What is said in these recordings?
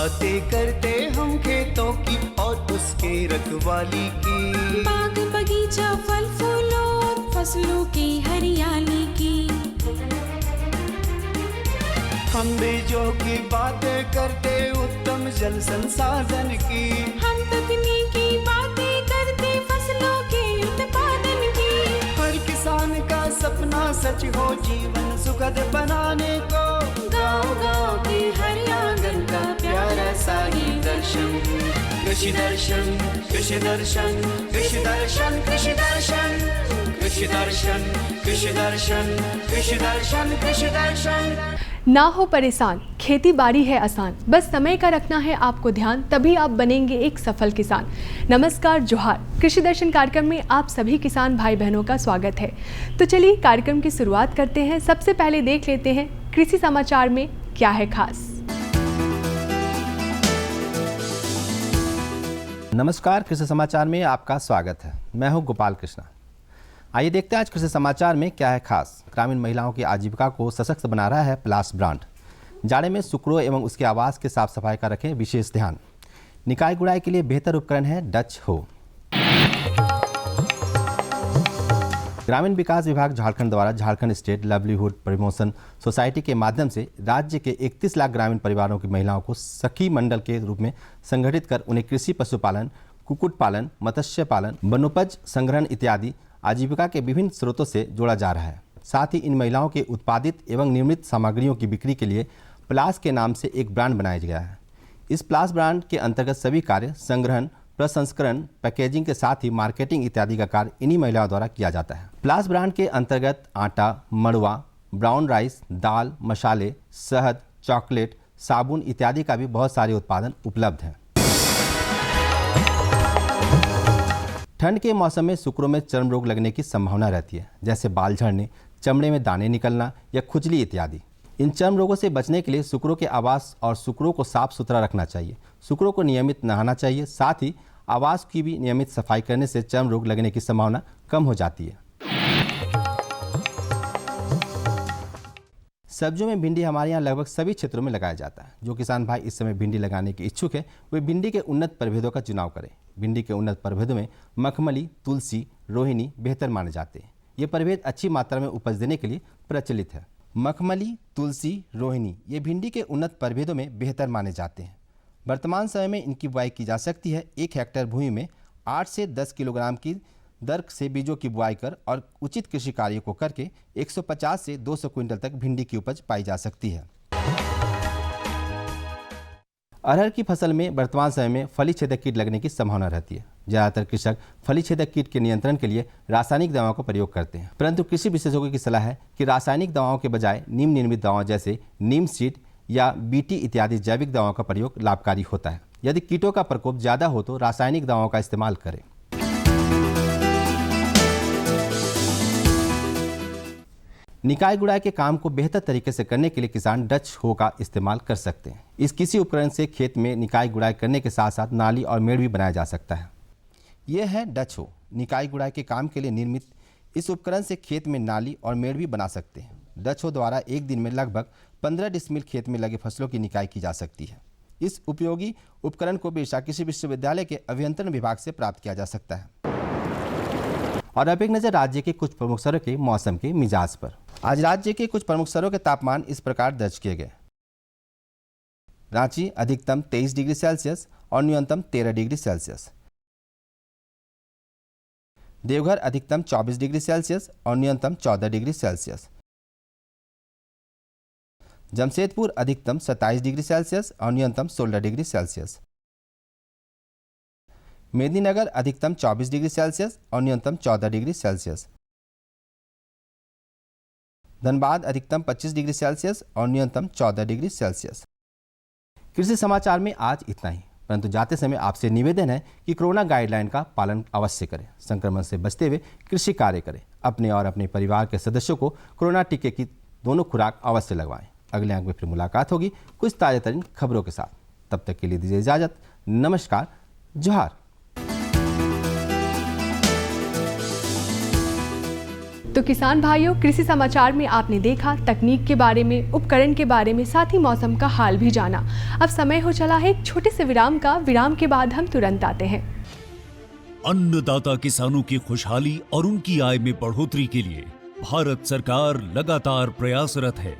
बातें करते हम खेतों की और उसके रखवाली की, बाग बगीचा फल फूलों और फसलों की हरियाली की। हम बीजों की बातें करते उत्तम जल संसाधन की, हम तकनीकी बातें करते फसलों के उत्पादन की। हर किसान का सपना सच हो जीवन सुखद बनाने को, गाँव-गाँव के हर आंगन का प्यारा सा ही दर्शन। कृषि दर्शन, कृषि दर्शन, कृषि दर्शन, कृषि दर्शन, कृषि दर्शन, कृषि दर्शन, कृषि दर्शन, कृषि दर्शन। ना हो परेशान, खेती बाड़ी है आसान, बस समय का रखना है आपको ध्यान, तभी आप बनेंगे एक सफल किसान। नमस्कार, जोहार। कृषि दर्शन कार्यक्रम में आप सभी किसान भाई बहनों का स्वागत है। तो चलिए कार्यक्रम की शुरुआत करते हैं। सबसे पहले देख लेते हैं कृषि समाचार में क्या है खास। नमस्कार, कृषि समाचार में आपका स्वागत है। मैं हूं गोपाल कृष्णा। आइए देखते हैं आज कृषि समाचार में क्या है खास। ग्रामीण महिलाओं की आजीविका को सशक्त बना रहा है प्लास ब्रांड। जाड़े में सुकरों एवं उसके आवास के साफ सफाई का रखें विशेष ध्यान। निकाय गुड़ाई के लिए बेहतर उपकरण है डच हो। ग्रामीण विकास विभाग झारखंड द्वारा Jharkhand state livelihood promotion society के माध्यम से राज्य के 31 लाख ग्रामीण परिवारों की महिलाओं को सखी मंडल के रूप में संगठित कर उन्हें कृषि, पशुपालन, कुक्कुट पालन, मत्स्य पालन, वनोपज संग्रहण इत्यादि आजीविका के विभिन्न स्रोतों से जोड़ा जा रहा है। साथ ही इन महिलाओं के उत्पादित एवं निर्मित सामग्रियों की बिक्री के लिए प्लास के नाम से एक ब्रांड बनाया गया है। इस प्लास ब्रांड के अंतर्गत सभी कार्य संग्रहण, प्रसंस्करण, पैकेजिंग के साथ ही मार्केटिंग इत्यादि का कार्य इन्हीं महिलाओं द्वारा किया जाता है। प्लास ब्रांड के अंतर्गत आटा, मड़ुआ, ब्राउन राइस, दाल, मसाले, शहद, चॉकलेट, साबुन इत्यादि का भी बहुत सारे उत्पादन उपलब्ध हैं। ठंड के मौसम में सुकरों में चर्म रोग लगने की संभावना रहती है, जैसे बाल झड़ने, चमड़े में दाने निकलना या खुजली इत्यादि। इन चर्म रोगों से बचने के लिए सुकरों के आवास और सुकरों को साफ सुथरा रखना चाहिए। सुकरों को नियमित नहाना चाहिए। साथ ही आवास की भी नियमित सफाई करने से चर्म रोग लगने की संभावना कम हो जाती है। सब्जियों में भिंडी हमारे यहाँ लगभग सभी क्षेत्रों में लगाया जाता है। जो किसान भाई इस समय भिंडी लगाने के इच्छुक है वे भिंडी के उन्नत प्रभेदों का चुनाव करें। भिंडी के उन्नत प्रभेदों में मखमली, तुलसी, रोहिणी बेहतर माने जाते हैं। ये प्रभेद अच्छी मात्रा में उपज देने के लिए प्रचलित है। मखमली, तुलसी, रोहिणी ये भिंडी के उन्नत प्रभेदों में बेहतर माने जाते हैं। वर्तमान समय में इनकी बुआई की जा सकती है। 1 हेक्टेयर भूमि में 8 से 10 किलोग्राम की दर से बीजों की बुआई कर और उचित कृषि कार्य को करके 150 से 200 क्विंटल तक भिंडी की उपज पाई जा सकती है। अरहर की फसल में वर्तमान समय में फली छेदक कीट लगने की संभावना रहती है। ज्यादातर कृषक फली छेदक कीट के नियंत्रण के लिए रासायनिक दवाओं का प्रयोग करते हैं, परंतु कृषि विशेषज्ञों की सलाह है कि रासायनिक दवाओं के बजाय नीम निर्मित दवाओं जैसे नीम सीड या बीटी इत्यादि जैविक दवाओं का प्रयोग लाभकारी होता है। यदि कीटों का प्रकोप ज्यादा हो तो रासायनिक दवाओं का इस्तेमाल करें। निकाय गुड़ाई के काम को बेहतर तरीके से करने के लिए किसान डच हो का इस्तेमाल कर सकते हैं। इस किसी उपकरण से खेत में निकाय गुड़ाई करने के साथ साथ नाली और मेड़ भी बनाया जा सकता है। यह है डच हो। निकाय गुड़ाई के काम के लिए निर्मित इस उपकरण से खेत में नाली और मेड़ भी बना सकते हैं। डच हो द्वारा एक दिन में लगभग 15 डिसमिल खेत में लगे फसलों की निकाई की जा सकती है। इस उपयोगी उपकरण को बिरसा कृषि विश्वविद्यालय के अभियंत्रण विभाग से प्राप्त किया जा सकता है। और अब एक नजर राज्य के कुछ प्रमुख शहरों के मौसम के मिजाज पर। आज राज्य के कुछ प्रमुख शहरों के तापमान इस प्रकार दर्ज किए गए। रांची अधिकतम 23 डिग्री सेल्सियस और न्यूनतम 13 डिग्री सेल्सियस। देवघर अधिकतम 24 डिग्री सेल्सियस और न्यूनतम 14 डिग्री सेल्सियस। जमशेदपुर अधिकतम 27 डिग्री सेल्सियस और न्यूनतम 16 डिग्री सेल्सियस। मेदिनीनगर अधिकतम 24 डिग्री सेल्सियस और न्यूनतम 14 डिग्री सेल्सियस। धनबाद अधिकतम 25 डिग्री सेल्सियस और न्यूनतम 14 डिग्री सेल्सियस। कृषि समाचार में आज इतना ही, परंतु जाते समय आपसे निवेदन है कि कोरोना गाइडलाइन का पालन अवश्य करें। संक्रमण से बचते हुए कृषि कार्य करें। अपने और अपने परिवार के सदस्यों को कोरोना टीके की दोनों खुराक अवश्य लगवाएं। अगले अंक में फिर मुलाकात होगी कुछ ताजा तरीन खबरों के साथ। तब तक के लिए दीजिए इजाजत। नमस्कार, जोहार। तो किसान भाइयों, कृषि समाचार में आपने देखा तकनीक के बारे में, उपकरण के बारे में, साथ ही मौसम का हाल भी जाना। अब समय हो चला है एक छोटे से विराम का। विराम के बाद हम तुरंत आते हैं। अन्नदाता किसानों की खुशहाली और उनकी आय में बढ़ोतरी के लिए भारत सरकार लगातार प्रयासरत है।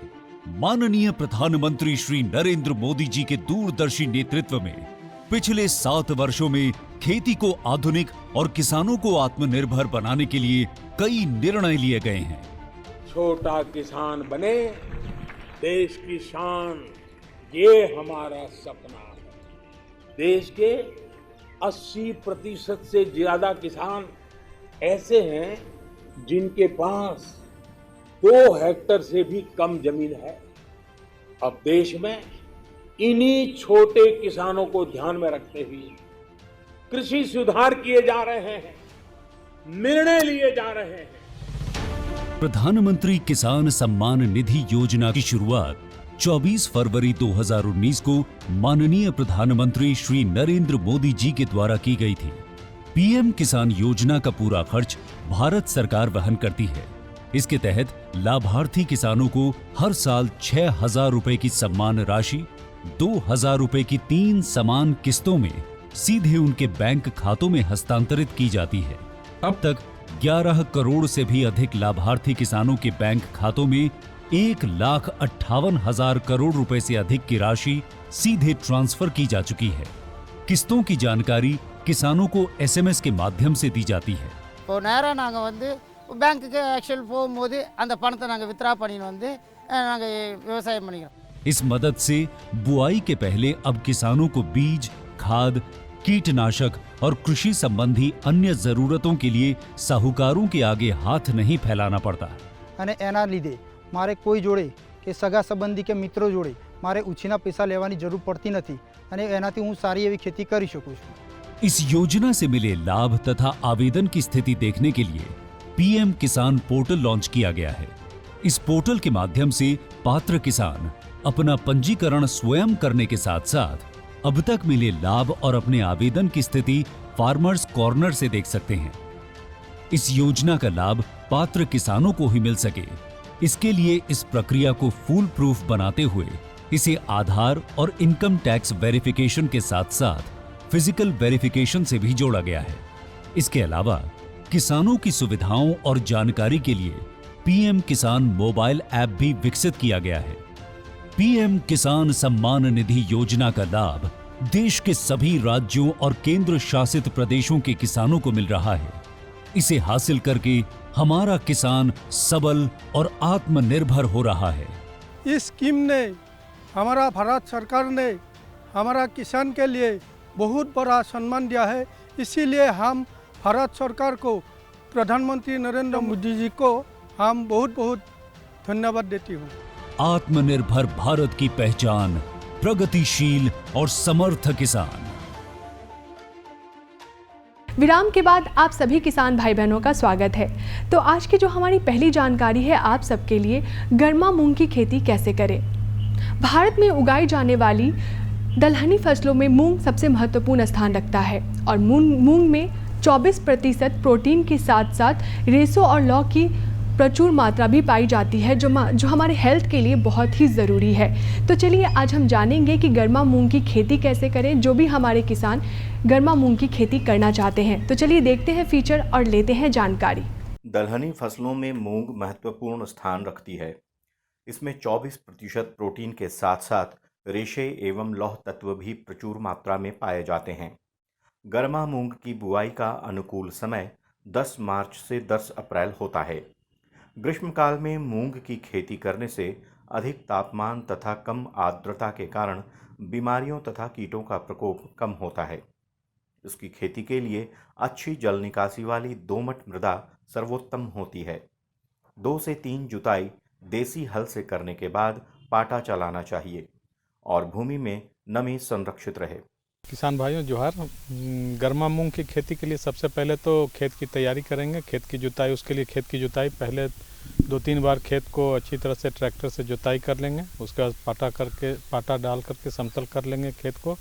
माननीय प्रधानमंत्री श्री नरेंद्र मोदी जी के दूरदर्शी नेतृत्व में पिछले 7 वर्षों में खेती को आधुनिक और किसानों को आत्मनिर्भर बनाने के लिए कई निर्णय लिए गए हैं। छोटा किसान बने देश की शान, ये हमारा सपना है। देश के 80% से ज्यादा किसान ऐसे हैं जिनके पास 2 हेक्टेयर से भी कम जमीन है। अब देश में इन्हीं छोटे किसानों को ध्यान में रखते हुए कृषि सुधार किए जा रहे हैं, निर्णय लिए जा रहे हैं। प्रधानमंत्री किसान सम्मान निधि योजना की शुरुआत 24 फरवरी 2019 को माननीय प्रधानमंत्री श्री नरेंद्र मोदी जी के द्वारा की गई थी। पीएम किसान योजना का पूरा खर्च भारत सरकार वहन करती है। इसके तहत लाभार्थी किसानों को हर साल 6,000 रुपए की सम्मान राशि 2,000 रुपए की 3 समान किस्तों में सीधे उनके बैंक खातों में हस्तांतरित की जाती है। अब तक 11 करोड़ से भी अधिक लाभार्थी किसानों के बैंक खातों में 1,58,000 करोड़ रुपए से अधिक की राशि सीधे ट्रांसफर की जा चुकी है। किस्तों की जानकारी किसानों को एसएमएस के माध्यम से दी जाती है। இப்போ நேரா நாங்க வந்து பேங்க்குக்கு ஆக்சுவல் போகும்போது அந்த பணத்தை நாங்க வித்ரா பண்ணிட்டு வந்து நாங்க விவசாயம் பண்ணிக்கிறோம்। इस मदद से बुआई के पहले अब किसानों को बीज, खाद, कीटनाशक और कृषि संबंधी अन्य जरूरतों के लिए साहूकारों के आगे हाथ नहीं फैलाना पड़ता। અને એના લીધે મારે કોઈ જોડે કે સગા સંબંધી કે મિત્રો જોડે મારે ઉછીના પૈસા લેવાની જરૂર પડતી નથી અને એનાથી હું સારી એવી खेती કરી શકું છું। इस योजना से मिले लाभ तथा आवेदन की स्थिति देखने के लिए पीएम किसान पोर्टल लॉन्च किया गया है। इस पोर्टल के माध्यम से पात्र किसान अपना पंजीकरण स्वयं करने के साथ साथ अब तक मिले लाभ और अपने आवेदन की स्थिति फार्मर्स कॉर्नर से देख सकते हैं। इस योजना का लाभ पात्र किसानों को ही मिल सके, इसके लिए इस प्रक्रिया को फूल प्रूफ बनाते हुए इसे आधार और इनकम टैक्स वेरिफिकेशन के साथ साथ फिजिकल वेरिफिकेशन से भी जोड़ा गया है। इसके अलावा किसानों की सुविधाओं और जानकारी के लिए पीएम किसान मोबाइल ऐप भी विकसित किया गया है। पीएम किसान सम्मान निधि योजना का लाभ देश के सभी राज्यों और केंद्र शासित प्रदेशों के किसानों को मिल रहा है। इसे हासिल करके हमारा किसान सबल और आत्मनिर्भर हो रहा है। इस स्कीम ने हमारा भारत सरकार ने हमारा किसान के लिए बहुत बड़ा सम्मान दिया है। इसीलिए हम भारत सरकार को, प्रधानमंत्री नरेंद्र मोदी जी को हम बहुत बहुत धन्यवाद देती हूँ। आत्मनिर्भर भारत की पहचान प्रगतिशील और समर्थ किसान। विराम के बाद आप सभी किसान भाई बहनों का स्वागत है। तो आज की जो हमारी पहली जानकारी है आप सबके लिए, गर्मा मूंग की खेती कैसे करें। भारत में उगाई जाने वाली दलहनी फसलों में मूंग सबसे महत्वपूर्ण स्थान रखता है और मूंग में 24% प्रोटीन के साथ साथ रेशों और लौ की प्रचुर मात्रा भी पाई जाती है, जो हमारे हेल्थ के लिए बहुत ही ज़रूरी है। तो चलिए आज हम जानेंगे कि गर्मा मूंग की खेती कैसे करें, जो भी हमारे किसान गर्मा मूंग की खेती करना चाहते हैं। तो चलिए देखते हैं फीचर और लेते हैं जानकारी। दलहनी फसलों में मूंग महत्वपूर्ण स्थान रखती है। इसमें 24% प्रोटीन के साथ साथ रेशे एवं लौह तत्व भी प्रचुर मात्रा में पाए जाते हैं। गर्मा मूंग की बुआई का अनुकूल समय 10 मार्च से 10 अप्रैल होता है। ग्रीष्मकाल में मूंग की खेती करने से अधिक तापमान तथा कम आर्द्रता के कारण बीमारियों तथा कीटों का प्रकोप कम होता है। इसकी खेती के लिए अच्छी जल निकासी वाली दोमट मृदा सर्वोत्तम होती है। 2 से 3 जुताई देसी हल से करने के बाद पाटा चलाना चाहिए और भूमि में नमी संरक्षित रहे। किसान भाइयों जोहार। गर्मा मूंग की खेती के लिए सबसे पहले तो खेत की तैयारी करेंगे, खेत की जुताई। उसके लिए खेत की जुताई पहले 2-3 बार खेत को अच्छी तरह से ट्रैक्टर से जुताई कर लेंगे। उसके बाद पाटा डाल करके समतल कर लेंगे खेत को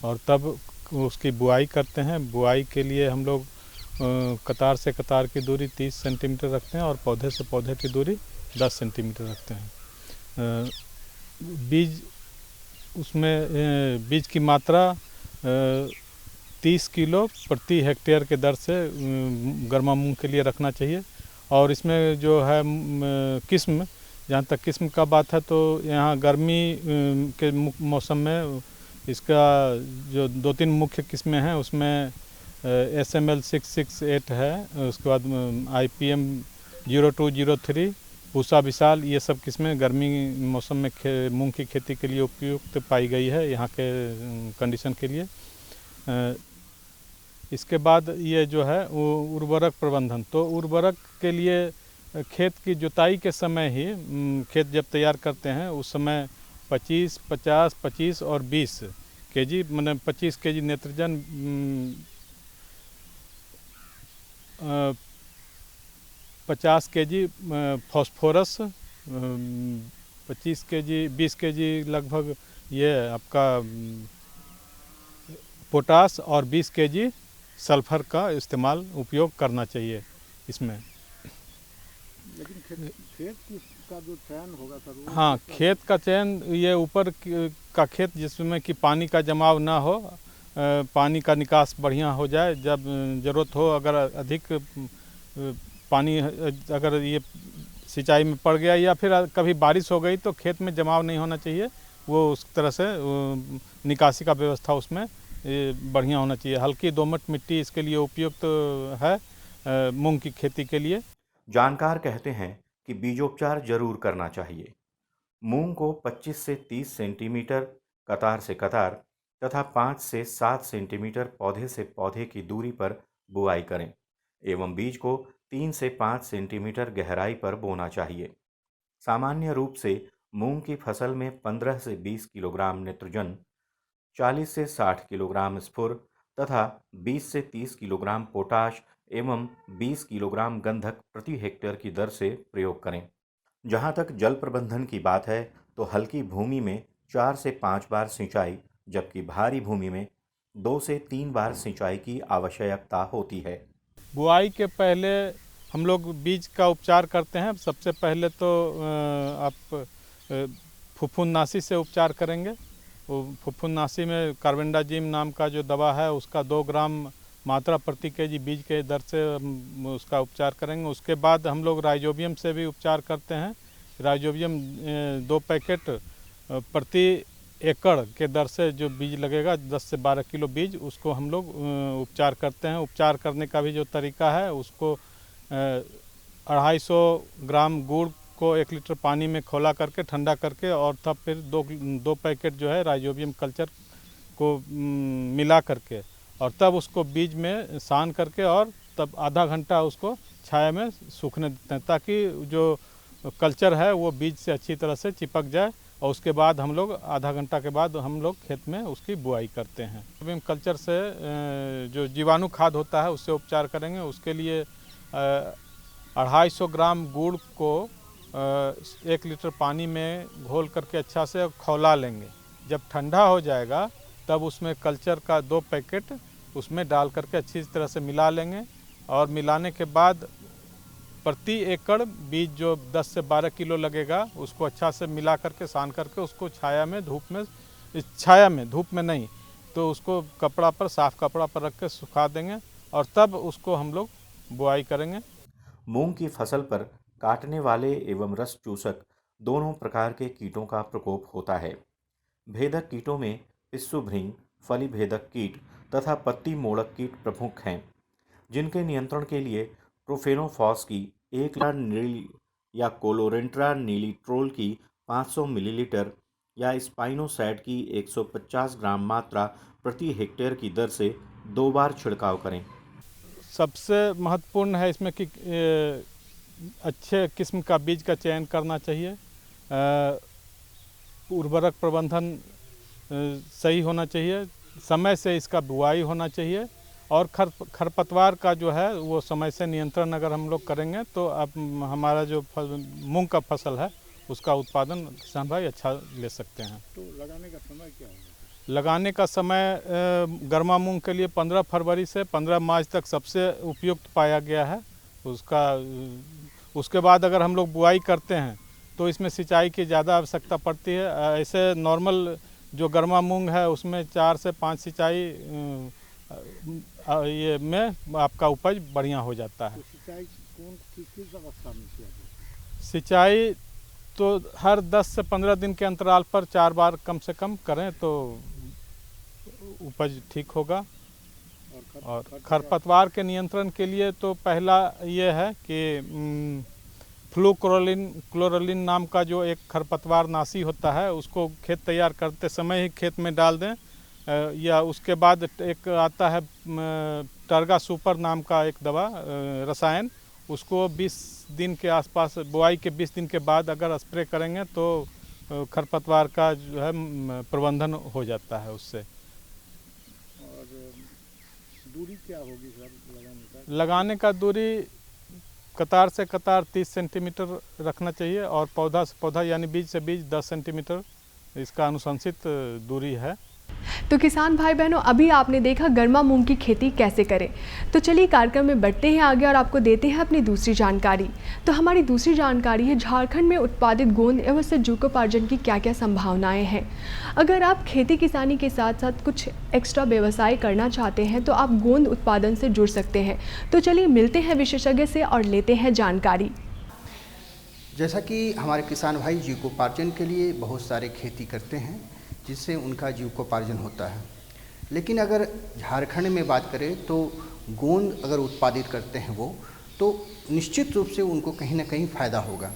और तब उसकी बुआई करते हैं। बुआई के लिए हम लोग कतार से कतार की दूरी 30 सेंटीमीटर रखते हैं और पौधे से पौधे की दूरी 10 सेंटीमीटर रखते हैं। बीज उसमें बीज की मात्रा 30 किलो प्रति हेक्टेयर के दर से गर्मा मूंग के लिए रखना चाहिए। और इसमें जो है किस्म, जहाँ तक किस्म का बात है तो यहाँ गर्मी के मौसम में इसका जो 2-3 मुख्य किस्में हैं उसमें SML 668 है, उसके बाद IPM 0203, पूसा विशाल, ये सब किस्में गर्मी मौसम में मूंग की खेती के लिए उपयुक्त पाई गई है यहाँ के कंडीशन के लिए। इसके बाद ये जो है उर्वरक प्रबंधन, तो उर्वरक के लिए खेत की जुताई के समय ही खेत जब तैयार करते हैं उस समय 25, 50, 25 और 20 केजी, मतलब 25 केजी नेत्रजन, 50 केजी फॉस्फोरस, 25 केजी 20 केजी लगभग ये आपका पोटास और 20 केजी सल्फर का इस्तेमाल उपयोग करना चाहिए इसमें। लेकिन खेत का जो चयन होगा सर, हाँ, खेत का चयन ये ऊपर का खेत जिसमें कि पानी का जमाव ना हो, पानी का निकास बढ़िया हो जाए, जब ज़रूरत हो अगर अधिक पानी अगर ये सिंचाई में पड़ गया या फिर कभी बारिश हो गई तो खेत में जमाव नहीं होना चाहिए, वो उस तरह से निकासी का व्यवस्था उसमें बढ़िया होना चाहिए। हल्की दोमट मिट्टी इसके लिए उपयुक्त है मूंग की खेती के लिए। जानकार कहते हैं कि बीजोपचार जरूर करना चाहिए। मूंग को 25 से 30 सेंटीमीटर कतार से कतार तथा 5 से 7 सेंटीमीटर पौधे से पौधे की दूरी पर बुआई करें एवं बीज को 3 से 5 सेंटीमीटर गहराई पर बोना चाहिए। सामान्य रूप से मूंग की फसल में 15 से 20 किलोग्राम नाइट्रोजन, 40 से 60 किलोग्राम स्फुर तथा 20 से 30 किलोग्राम पोटाश एवं 20 किलोग्राम गंधक प्रति हेक्टेयर की दर से प्रयोग करें। जहां तक जल प्रबंधन की बात है तो हल्की भूमि में 4 से 5 बार सिंचाई, जबकि भारी भूमि में 2 से 3 बार सिंचाई की आवश्यकता होती है। बुआई के पहले हम लोग बीज का उपचार करते हैं। सबसे पहले तो आप फफूंदनाशी से उपचार करेंगे। वो फफूंदनाशी में कार्बेंडाजिम नाम का जो दवा है उसका 2 ग्राम मात्रा प्रति केजी बीज के दर से उसका उपचार करेंगे। उसके बाद हम लोग राइजोबियम से भी उपचार करते हैं। राइजोबियम 2 पैकेट प्रति एकड़ के दर से जो बीज लगेगा 10 से 12 किलो बीज, उसको हम लोग उपचार करते हैं। उपचार करने का भी जो तरीका है उसको 250 ग्राम गुड़ को 1 लीटर पानी में खौला करके ठंडा करके और तब फिर 2 पैकेट जो है राइजोबियम कल्चर को मिला करके और तब उसको बीज में सान करके और तब आधा घंटा उसको छाया में सूखने देते हैं ताकि जो कल्चर है वो बीज से अच्छी तरह से चिपक जाए। और उसके बाद हम लोग आधा घंटा के बाद हम लोग खेत में उसकी बुआई करते हैं। राइजोबियम कल्चर से जो जीवाणु खाद होता है उससे उपचार करेंगे। उसके लिए 250 ग्राम गुड़ को 1 लीटर पानी में घोल करके अच्छा से खौला लेंगे। जब ठंडा हो जाएगा तब उसमें कल्चर का 2 पैकेट उसमें डाल करके अच्छी तरह से मिला लेंगे और मिलाने के बाद प्रति एकड़ बीज जो 10 से 12 किलो लगेगा उसको अच्छा से मिला करके सान करके उसको छाया में धूप में नहीं तो उसको कपड़ा पर, साफ कपड़ा पर रख के सुखा देंगे और तब उसको हम लोग बुआई करेंगे। मूंग की फसल पर काटने वाले एवं रस चूसक दोनों प्रकार के कीटों का प्रकोप होता है। भेदक कीटों में पिस्सू भृंग, फली भेदक कीट तथा पत्ती मोड़क कीट प्रमुख हैं, जिनके नियंत्रण के लिए प्रोफेनोफॉस की 1 लीटर या कोलोरेंट्रा नीलीट्रोल की 500 मिलीलीटर या स्पाइनोसैड की 150 ग्राम मात्रा प्रति हेक्टेयर की दर से 2 बार छिड़काव करें। सबसे महत्वपूर्ण है इसमें कि अच्छे किस्म का बीज का चयन करना चाहिए। उर्वरक प्रबंधन सही होना चाहिए, समय से इसका बुआई होना चाहिए और खरपतवार का जो है वो समय से नियंत्रण अगर हम लोग करेंगे तो अब हमारा जो मूंग का फसल है उसका उत्पादन किसान भाई अच्छा ले सकते हैं। तो लगाने का समय क्या होगा? लगाने का समय गर्मा मूंग के लिए 15 फरवरी से 15 मार्च तक सबसे उपयुक्त पाया गया है। उसके बाद अगर हम लोग बुआई करते हैं तो इसमें सिंचाई की ज़्यादा आवश्यकता पड़ती है। ऐसे नॉर्मल जो गर्मा मूंग है उसमें 4 से 5 सिंचाई ये में आपका उपज बढ़िया हो जाता है। किस अवस्था में किया जाए? सिंचाई तो हर 10 से 15 दिन के अंतराल पर 4 बार कम से कम करें तो उपज ठीक होगा। और खरपतवार के नियंत्रण के लिए तो पहला ये है कि क्लोरोलिन नाम का जो एक खरपतवार नाशी होता है उसको खेत तैयार करते समय ही खेत में डाल दें, या उसके बाद एक आता है टर्गा सुपर नाम का एक दवा रसायन, उसको 20 दिन के आसपास बुआई के 20 दिन के बाद अगर स्प्रे करेंगे तो खरपतवार का जो है प्रबंधन हो जाता है उससे। और दूरी क्या होगी सर लगाने का दूरी कतार से कतार 30 सेंटीमीटर रखना चाहिए और पौधा से पौधा यानी बीज से बीज 10 सेंटीमीटर इसका अनुशंसित दूरी है। तो किसान भाई बहनों, अभी आपने देखा गर्मा मूंग की खेती कैसे करें। तो चलिए कार्यक्रम में बढ़ते हैं आगे और आपको देते हैं अपनी दूसरी जानकारी। तो हमारी दूसरी जानकारी है झारखंड में उत्पादित गोंद एवं उससे जीविकोपार्जन की क्या क्या संभावनाएं हैं। अगर आप खेती किसानी के साथ साथ कुछ एक्स्ट्रा व्यवसाय करना चाहते हैं तो आप गोंद उत्पादन से जुड़ सकते हैं। तो चलिए मिलते हैं विशेषज्ञ से और लेते हैं जानकारी। जैसा कि हमारे किसान भाई जीविकोपार्जन के लिए बहुत सारे खेती करते हैं जिससे उनका जीविकोपार्जन होता है, लेकिन अगर झारखंड में बात करें तो गोंद अगर उत्पादित करते हैं वो तो निश्चित रूप से उनको कहीं ना कहीं फ़ायदा होगा।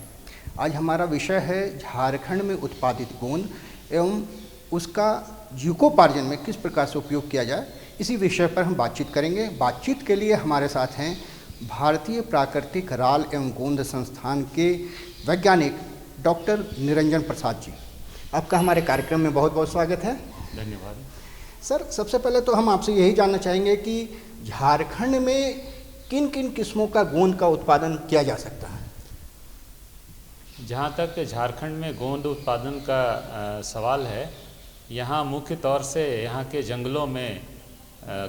आज हमारा विषय है झारखंड में उत्पादित गोंद एवं उसका जीविकोपार्जन में किस प्रकार से उपयोग किया जाए, इसी विषय पर हम बातचीत करेंगे। बातचीत के लिए हमारे साथ हैं भारतीय प्राकृतिक राल एवं गोंद संस्थान के वैज्ञानिक डॉक्टर निरंजन प्रसाद जी। आपका हमारे कार्यक्रम में बहुत बहुत स्वागत है। धन्यवाद सर। सबसे पहले तो हम आपसे यही जानना चाहेंगे कि झारखंड में किन किन किस्मों का गोंद का उत्पादन किया जा सकता है। जहाँ तक झारखंड में गोंद उत्पादन का सवाल है, यहाँ मुख्य तौर से यहाँ के जंगलों में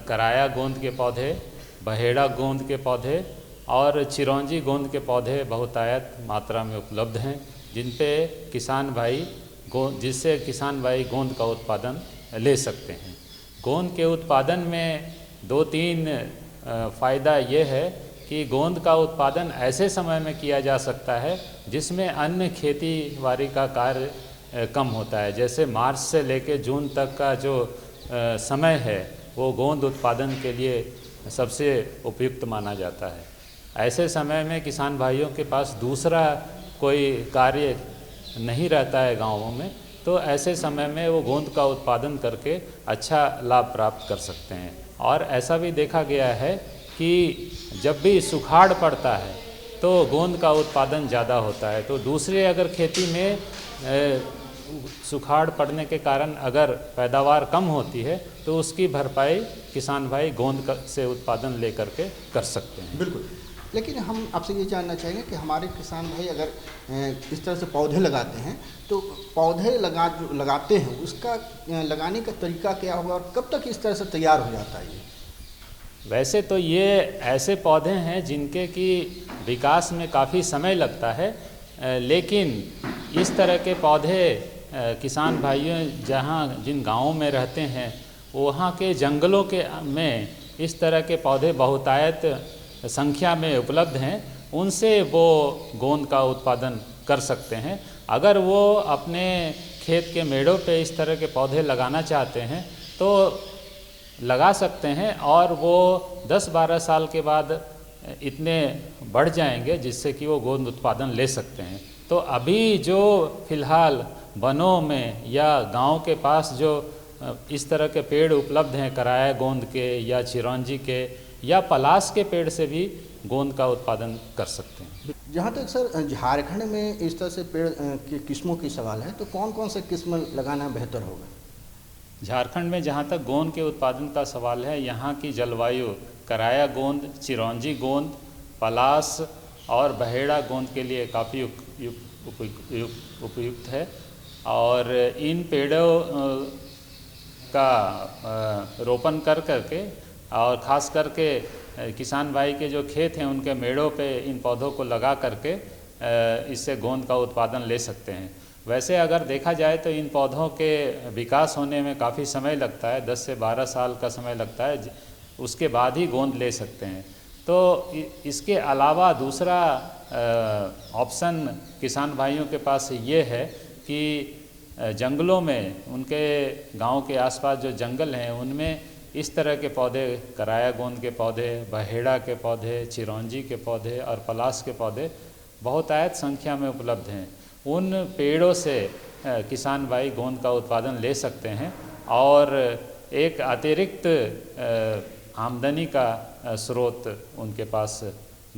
कराया गोंद के पौधे, बहेड़ा गोंद के पौधे और चिरौंजी गोंद के पौधे बहुतायत मात्रा में उपलब्ध हैं, जिससे किसान भाई गोंद का उत्पादन ले सकते हैं। गोंद के उत्पादन में 2-3 फ़ायदा ये है कि गोंद का उत्पादन ऐसे समय में किया जा सकता है जिसमें अन्य खेती बाड़ी का कार्य कम होता है। जैसे मार्च से लेकर जून तक का जो समय है वो गोंद उत्पादन के लिए सबसे उपयुक्त माना जाता है। ऐसे समय में किसान भाइयों के पास दूसरा कोई कार्य नहीं रहता है गाँवों में, तो ऐसे समय में वो गोंद का उत्पादन करके अच्छा लाभ प्राप्त कर सकते हैं। और ऐसा भी देखा गया है कि जब भी सुखाड़ पड़ता है तो गोंद का उत्पादन ज़्यादा होता है। तो दूसरे अगर खेती में सुखाड़ पड़ने के कारण अगर पैदावार कम होती है तो उसकी भरपाई किसान भाई गोंद से उत्पादन लेकर के कर सकते हैं। बिल्कुल। लेकिन हम आपसे ये जानना चाहेंगे कि हमारे किसान भाई अगर इस तरह से पौधे लगाते हैं तो पौधे लगाते हैं उसका लगाने का तरीका क्या होगा और कब तक इस तरह से तैयार हो जाता है ये? वैसे तो ये ऐसे पौधे हैं जिनके कि विकास में काफ़ी समय लगता है, लेकिन इस तरह के पौधे किसान भाइयों जिन गाँवों में रहते हैं वहाँ के जंगलों में इस तरह के पौधे बहुतायत संख्या में उपलब्ध हैं, उनसे वो गोंद का उत्पादन कर सकते हैं। अगर वो अपने खेत के मेड़ों पे इस तरह के पौधे लगाना चाहते हैं तो लगा सकते हैं और वो 10-12 साल के बाद इतने बढ़ जाएंगे जिससे कि वो गोंद उत्पादन ले सकते हैं। तो अभी जो फ़िलहाल वनों में या गांव के पास जो इस तरह के पेड़ उपलब्ध हैं, कराया गोंद के या चिरौंजी के या पलाश के पेड़ से भी गोंद का उत्पादन कर सकते हैं। जहाँ तक सर झारखंड में इस तरह से पेड़ की किस्मों की सवाल है तो कौन कौन से किस्म लगाना बेहतर होगा? झारखंड में जहाँ तक गोंद के उत्पादन का सवाल है, यहाँ की जलवायु कराया गोंद, चिरौंजी गोंद, पलाश और बहेड़ा गोंद के लिए काफ़ी उपयुक्त है। और इन पेड़ों का रोपण कर करके और ख़ास करके किसान भाई के जो खेत हैं उनके मेड़ों पे इन पौधों को लगा करके इससे गोंद का उत्पादन ले सकते हैं। वैसे अगर देखा जाए तो इन पौधों के विकास होने में काफ़ी समय लगता है, 10 से 12 साल का समय लगता है, उसके बाद ही गोंद ले सकते हैं। तो इसके अलावा दूसरा ऑप्शन किसान भाइयों के पास ये है कि जंगलों में, उनके गांव के आसपास जो जंगल हैं उनमें इस तरह के पौधे, कराया गोंद के पौधे, बहेड़ा के पौधे, चिरौंजी के पौधे और पलाश के पौधे बहुतायत संख्या में उपलब्ध हैं। उन पेड़ों से किसान भाई गोंद का उत्पादन ले सकते हैं और एक अतिरिक्त आमदनी का स्रोत उनके पास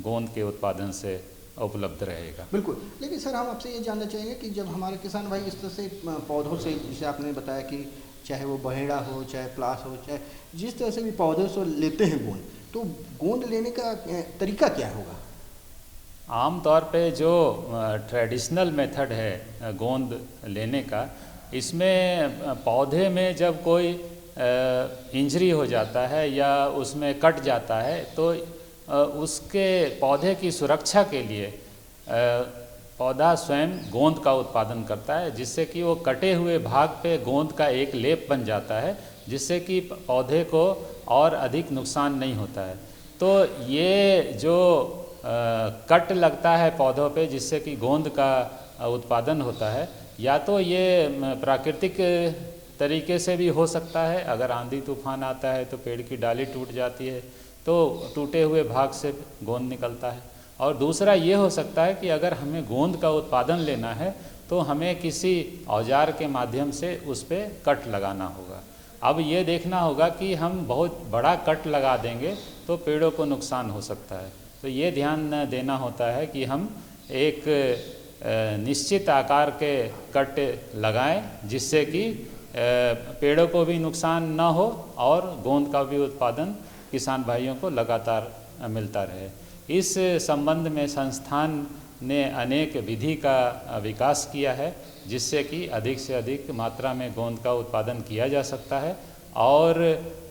गोंद के उत्पादन से उपलब्ध रहेगा। बिल्कुल। लेकिन सर, हम आपसे ये जानना चाहेंगे कि जब हमारे किसान भाई इस तरह से पौधों से, जैसे आपने बताया कि चाहे वो बहेड़ा हो, चाहे प्लास हो, चाहे जिस तरह से भी पौधों से लेते हैं गोंद, तो गोंद लेने का तरीका क्या होगा? आम तौर पे जो ट्रेडिशनल मेथड है गोंद लेने का, इसमें पौधे में जब कोई इंजरी हो जाता है या उसमें कट जाता है तो उसके पौधे की सुरक्षा के लिए पौधा स्वयं गोंद का उत्पादन करता है, जिससे कि वो कटे हुए भाग पे गोंद का एक लेप बन जाता है, जिससे कि पौधे को और अधिक नुकसान नहीं होता है। तो ये जो कट लगता है पौधों पे जिससे कि गोंद का उत्पादन होता है, या तो ये प्राकृतिक तरीके से भी हो सकता है। अगर आंधी तूफान आता है तो पेड़ की डाली टूट जाती है तो टूटे हुए भाग से गोंद निकलता है। और दूसरा ये हो सकता है कि अगर हमें गोंद का उत्पादन लेना है तो हमें किसी औजार के माध्यम से उस पर कट लगाना होगा। अब ये देखना होगा कि हम बहुत बड़ा कट लगा देंगे तो पेड़ों को नुकसान हो सकता है। तो ये ध्यान देना होता है कि हम एक निश्चित आकार के कट लगाएं, जिससे कि पेड़ों को भी नुकसान ना हो और गोंद का भी उत्पादन किसान भाइयों को लगातार मिलता रहे। इस संबंध में संस्थान ने अनेक विधि का विकास किया है, जिससे कि अधिक से अधिक मात्रा में गोंद का उत्पादन किया जा सकता है और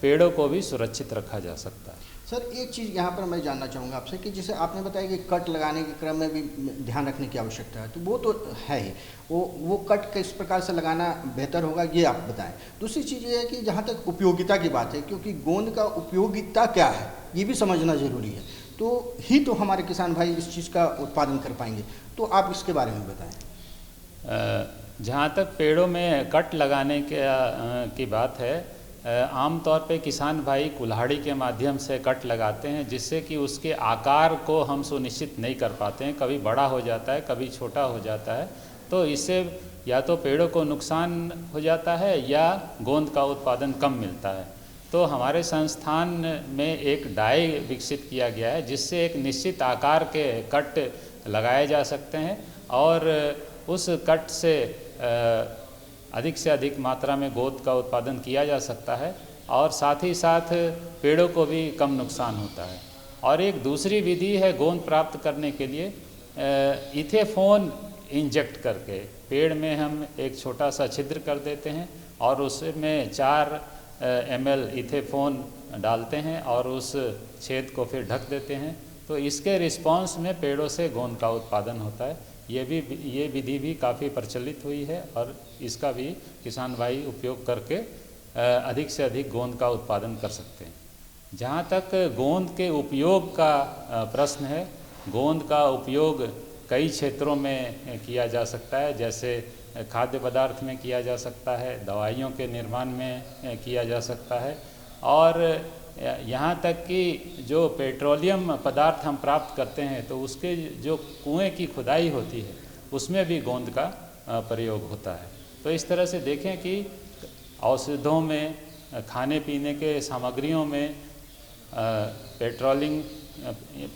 पेड़ों को भी सुरक्षित रखा जा सकता है। सर, एक चीज़ यहाँ पर मैं जानना चाहूँगा आपसे कि जैसे आपने बताया कि कट लगाने के क्रम में भी ध्यान रखने की आवश्यकता है, तो वो तो है ही, वो कट किस प्रकार से लगाना बेहतर होगा ये आप बताएं। दूसरी चीज़ ये है कि जहाँ तक उपयोगिता की बात है, क्योंकि गोंद का उपयोगिता क्या है ये भी समझना ज़रूरी है, तो ही तो हमारे किसान भाई इस चीज़ का उत्पादन कर पाएंगे। तो आप इसके बारे में बताएँ। जहाँ तक पेड़ों में कट लगाने की बात है, आम तौर पे किसान भाई कुल्हाड़ी के माध्यम से कट लगाते हैं, जिससे कि उसके आकार को हम सुनिश्चित नहीं कर पाते हैं। कभी बड़ा हो जाता है, कभी छोटा हो जाता है, तो इससे या तो पेड़ों को नुकसान हो जाता है या गोंद का उत्पादन कम मिलता है। तो हमारे संस्थान में एक डाई विकसित किया गया है, जिससे एक निश्चित आकार के कट लगाए जा सकते हैं और उस कट से अधिक से अधिक मात्रा में गोंद का उत्पादन किया जा सकता है और साथ ही साथ पेड़ों को भी कम नुकसान होता है। और एक दूसरी विधि है गोंद प्राप्त करने के लिए, इथेफोन इंजेक्ट करके पेड़ में हम एक छोटा सा छिद्र कर देते हैं और उसमें 4 ml इथेफोन डालते हैं और उस छेद को फिर ढक देते हैं। तो इसके रिस्पांस में पेड़ों से गोंद का उत्पादन होता है। ये विधि भी काफ़ी प्रचलित हुई है और इसका भी किसान भाई उपयोग करके अधिक से अधिक गोंद का उत्पादन कर सकते हैं। जहाँ तक गोंद के उपयोग का प्रश्न है, गोंद का उपयोग कई क्षेत्रों में किया जा सकता है, जैसे खाद्य पदार्थ में किया जा सकता है, दवाइयों के निर्माण में किया जा सकता है और यहाँ तक कि जो पेट्रोलियम पदार्थ हम प्राप्त करते हैं तो उसके जो कुएं की खुदाई होती है उसमें भी गोंद का प्रयोग होता है। तो इस तरह से देखें कि औषधों में, खाने पीने के सामग्रियों में,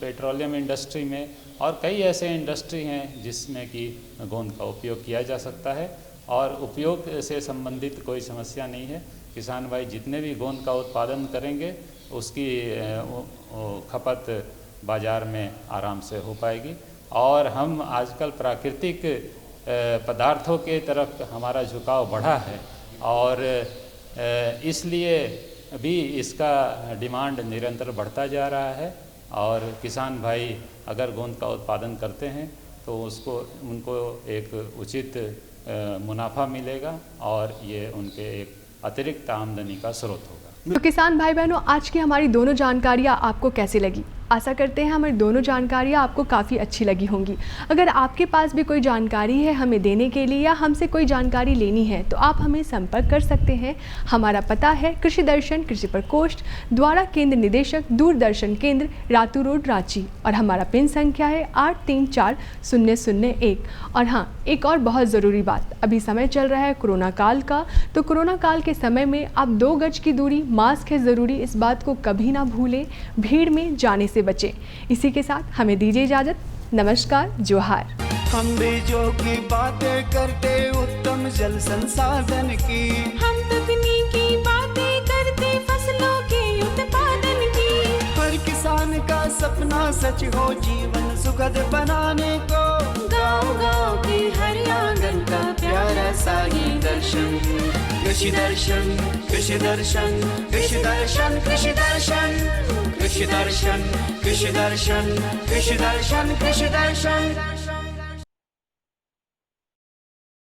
पेट्रोलियम इंडस्ट्री में और कई ऐसे इंडस्ट्री हैं जिसमें कि गोंद का उपयोग किया जा सकता है और उपयोग से संबंधित कोई समस्या नहीं है। किसान भाई जितने भी गोंद का उत्पादन करेंगे उसकी खपत बाज़ार में आराम से हो पाएगी और हम आजकल प्राकृतिक पदार्थों के तरफ हमारा झुकाव बढ़ा है और इसलिए भी इसका डिमांड निरंतर बढ़ता जा रहा है और किसान भाई अगर गोंद का उत्पादन करते हैं तो उनको एक उचित मुनाफा मिलेगा और ये उनके एक अतिरिक्त आमदनी का स्रोत होगा। तो किसान भाई बहनों, आज की हमारी दोनों जानकारियाँ आपको कैसी लगी? आशा करते हैं हमारी दोनों जानकारियाँ आपको काफ़ी अच्छी लगी होंगी। अगर आपके पास भी कोई जानकारी है हमें देने के लिए या हमसे कोई जानकारी लेनी है तो आप हमें संपर्क कर सकते हैं। हमारा पता है कृषि दर्शन कृषि प्रकोष्ठ द्वारा केंद्र निदेशक दूरदर्शन केंद्र रातू रोड रांची और हमारा पिन संख्या है 834001। और हाँ, एक और बहुत ज़रूरी बात, अभी समय चल रहा है कोरोना काल का, तो कोरोना काल के समय में आप 2 गज की दूरी, मास्क है ज़रूरी, इस बात को कभी ना भूलें। भीड़ में जाने से बचें। इसी के साथ हमें दीजिए इजाजत। नमस्कार, जोहार। हम बीजों की बातें करते उत्तम जल संसाधन की, हम तकनीकी बातें करते फसलों के उत्पादन की। हर किसान का सपना सच हो जीवन सुखद बनाने को, गाँव-गाँव के हर आंगन का प्यारा सा ये दर्शन। कृषि दर्शन कृषि दर्शन कृषि दर्शन कृषि दर्शन कृषि दर्शन कृषि दर्शन कृषि दर्शन कृषि दर्शन।